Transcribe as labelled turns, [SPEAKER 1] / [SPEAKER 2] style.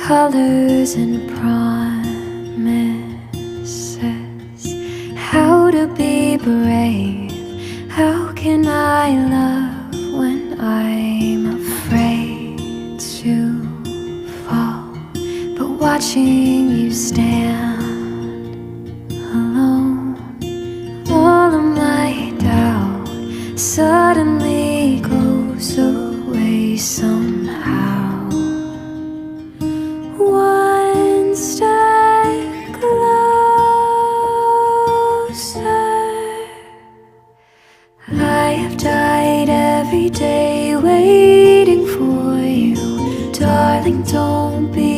[SPEAKER 1] colors and promises. How to be brave, how can I love when I'm afraid to fall? But watching you stand alone, all of my doubt suddenly goes away somehow. One step closer. I have died every day waiting for you. Darling, don't be